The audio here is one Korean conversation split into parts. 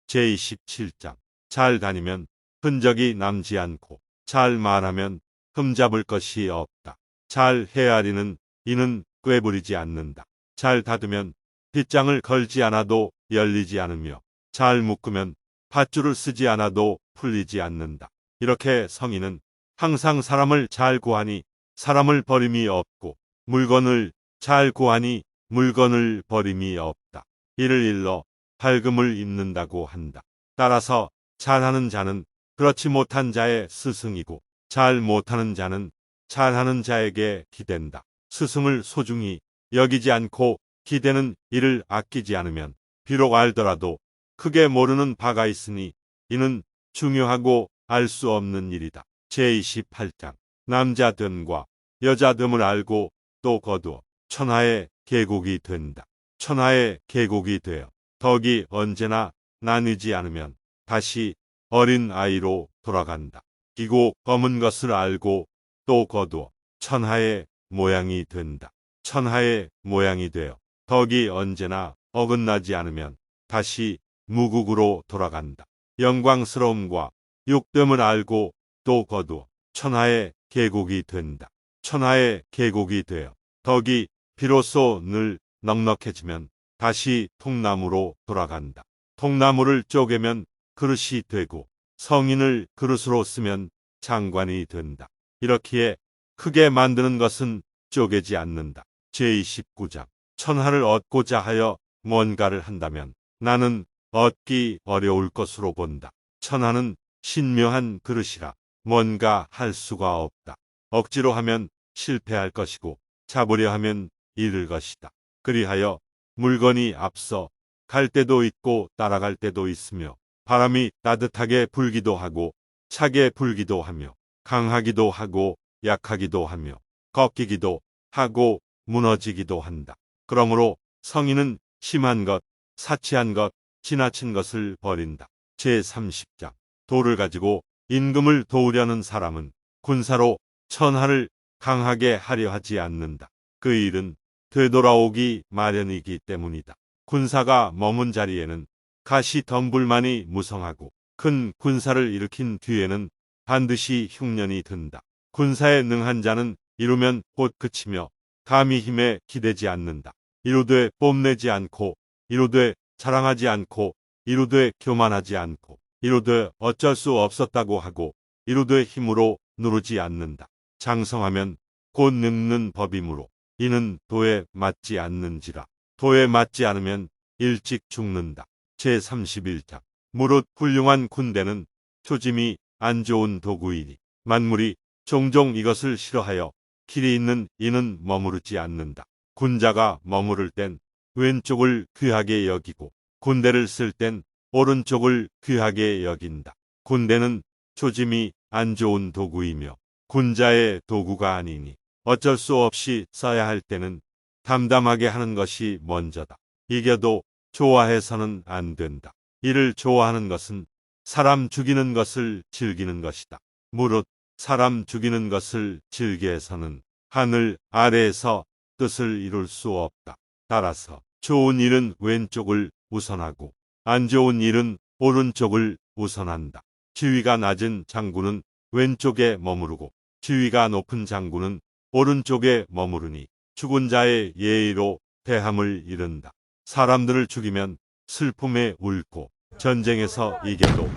제27장. 잘 다니면 흔적이 남지 않고 잘 말하면 흠잡을 것이 없다. 잘 헤아리는 이는 꾀부리지 않는다. 잘 닫으면 빗장을 걸지 않아도 열리지 않으며 잘 묶으면 밧줄을 쓰지 않아도 풀리지 않는다. 이렇게 성인은 항상 사람을 잘 구하니 사람을 버림이 없고 물건을 잘 구하니 물건을 버림이 없다. 이를 일러 밝음을 입는다고 한다. 따라서 잘하는 자는 그렇지 못한 자의 스승이고 잘 못하는 자는 잘하는 자에게 기댄다. 스승을 소중히 여기지 않고 기대는 이를 아끼지 않으면 비록 알더라도 크게 모르는 바가 있으니 이는 중요하고 알 수 없는 일이다. 제28장. 남자됨과 여자됨을 알고 또 거두어 천하의 계곡이 된다. 천하의 계곡이 되어 덕이 언제나 나뉘지 않으면 다시 어린 아이로 돌아간다. 기고 검은 것을 알고 또 거두어 천하의 모양이 된다. 천하의 모양이 되어 덕이 언제나 어긋나지 않으면 다시 무국으로 돌아간다. 영광스러움과 욕됨을 알고 또 거두어 천하의 계곡이 된다. 천하의 계곡이 되어 덕이 비로소 늘 넉넉해지면 다시 통나무로 돌아간다. 통나무를 쪼개면 그릇이 되고 성인을 그릇으로 쓰면 장관이 된다. 이렇기에 크게 만드는 것은 쪼개지 않는다. 제29장. 천하를 얻고자 하여 뭔가를 한다면 나는 얻기 어려울 것으로 본다. 천하는 신묘한 그릇이라 뭔가 할 수가 없다. 억지로 하면 실패할 것이고 잡으려 하면 잃을 것이다. 그리하여 물건이 앞서 갈 때도 있고 따라갈 때도 있으며 바람이 따뜻하게 불기도 하고 차게 불기도 하며 강하기도 하고 약하기도 하며 꺾이기도 하고 무너지기도 한다. 그러므로 성인은 심한 것, 사치한 것, 지나친 것을 버린다. 제30장. 도를 가지고 임금을 도우려는 사람은 군사로 천하를 강하게 하려 하지 않는다. 그 일은 되돌아오기 마련이기 때문이다. 군사가 머문 자리에는 가시덤불만이 무성하고 큰 군사를 일으킨 뒤에는 반드시 흉년이 든다. 군사에 능한 자는 이루면 곧 그치며 감히 힘에 기대지 않는다. 이루되 뽐내지 않고 이루되 자랑하지 않고 이루되 교만하지 않고 이루되 어쩔 수 없었다고 하고 이루되 힘으로 누르지 않는다. 장성하면 곧 늙는 법이므로 이는 도에 맞지 않는지라. 도에 맞지 않으면 일찍 죽는다. 제31장. 무릇 훌륭한 군대는 초짐이 안 좋은 도구이니 만물이 종종 이것을 싫어하여 길이 있는 이는 머무르지 않는다. 군자가 머무를 땐 왼쪽을 귀하게 여기고 군대를 쓸 땐 오른쪽을 귀하게 여긴다. 군대는 초짐이 안 좋은 도구이며 군자의 도구가 아니니 어쩔 수 없이 써야 할 때는 담담하게 하는 것이 먼저다. 이겨도 좋아해서는 안 된다. 이를 좋아하는 것은 사람 죽이는 것을 즐기는 것이다. 무릇 사람 죽이는 것을 즐겨서는 하늘 아래에서 뜻을 이룰 수 없다. 따라서 좋은 일은 왼쪽을 우선하고 안 좋은 일은 오른쪽을 우선한다. 지위가 낮은 장군은 왼쪽에 머무르고 지위가 높은 장군은 오른쪽에 머무르니 죽은 자의 예의로 대함을 이른다. 사람들을 죽이면 슬픔에 울고 전쟁에서 이겨도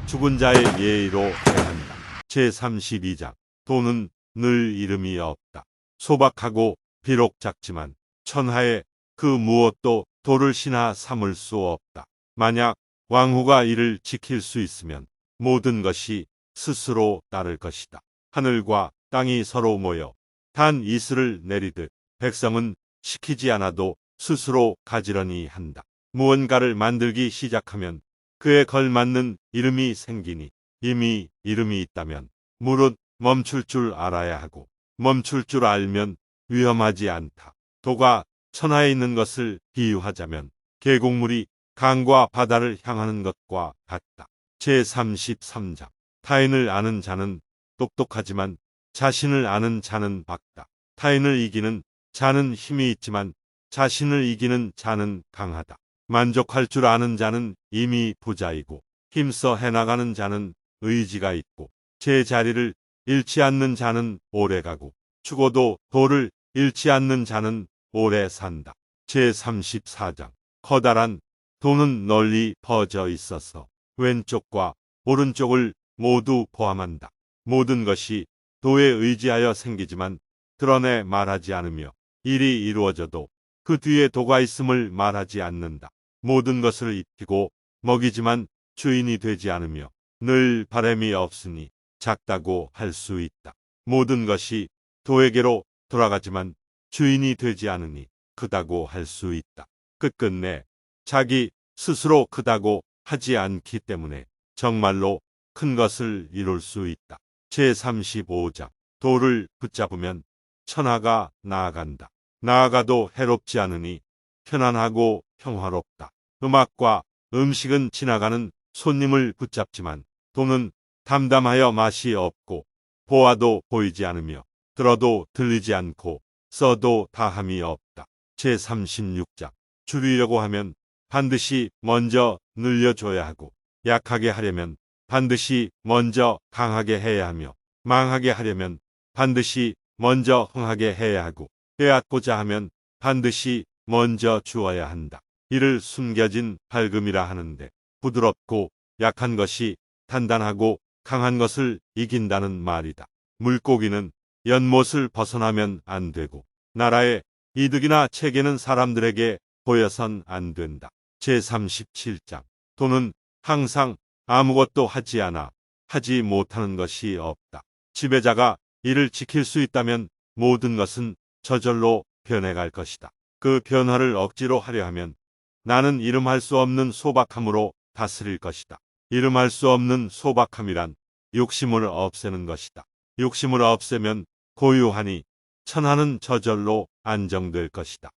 죽은 자의 예의로 대한다. 제32장. 도는 늘 이름이 없다. 소박하고 비록 작지만 천하에 그 무엇도 도를 신하 삼을 수 없다. 만약 왕후가 이를 지킬 수 있으면 모든 것이 스스로 따를 것이다. 하늘과 땅이 서로 모여 단 이슬을 내리듯 백성은 시키지 않아도 스스로 가지런히 한다. 무언가를 만들기 시작하면 그에 걸맞는 이름이 생기니 이미 이름이 있다면 무릇 멈출 줄 알아야 하고 멈출 줄 알면 위험하지 않다. 도가 천하에 있는 것을 비유하자면 계곡물이 강과 바다를 향하는 것과 같다. 제33장. 타인을 아는 자는 똑똑하지만 자신을 아는 자는 박다. 타인을 이기는 자는 힘이 있지만 자신을 이기는 자는 강하다. 만족할 줄 아는 자는 이미 부자이고 힘써 해나가는 자는 의지가 있고 제자리를 잃지 않는 자는 오래가고 죽어도 도를 잃지 않는 자는 오래 산다. 제34장 커다란 도는 널리 퍼져 있어서 왼쪽과 오른쪽을 모두 포함한다. 모든 것이 도에 의지하여 생기지만 드러내 말하지 않으며 일이 이루어져도 그 뒤에 도가 있음을 말하지 않는다. 모든 것을 입히고 먹이지만 주인이 되지 않으며 늘 바램이 없으니 작다고 할 수 있다. 모든 것이 도에게로 돌아가지만 주인이 되지 않으니 크다고 할 수 있다. 끝끝내 자기 스스로 크다고 하지 않기 때문에 정말로 큰 것을 이룰 수 있다. 제35장 도를 붙잡으면 천하가 나아간다. 나아가도 해롭지 않으니 편안하고 평화롭다. 음악과 음식은 지나가는 손님을 붙잡지만 도는 담담하여 맛이 없고 보아도 보이지 않으며 들어도 들리지 않고 써도 다함이 없다. 제36장 줄이려고 하면 반드시 먼저 늘려줘야 하고 약하게 하려면 반드시 먼저 강하게 해야 하며 망하게 하려면 반드시 먼저 흥하게 해야 하고 빼앗고자 하면 반드시 먼저 주어야 한다. 이를 숨겨진 밝음이라 하는데 부드럽고 약한 것이 단단하고 강한 것을 이긴다는 말이다. 물고기는 연못을 벗어나면 안 되고 나라의 이득이나 체계는 사람들에게 보여선 안 된다. 제37장 도는 항상 아무것도 하지 않아 하지 못하는 것이 없다. 지배자가 이를 지킬 수 있다면 모든 것은 저절로 변해갈 것이다. 그 변화를 억지로 하려 하면 나는 이름할 수 없는 소박함으로 다스릴 것이다. 이름할 수 없는 소박함이란 욕심을 없애는 것이다. 욕심을 없애면 고요하니 천하는 저절로 안정될 것이다.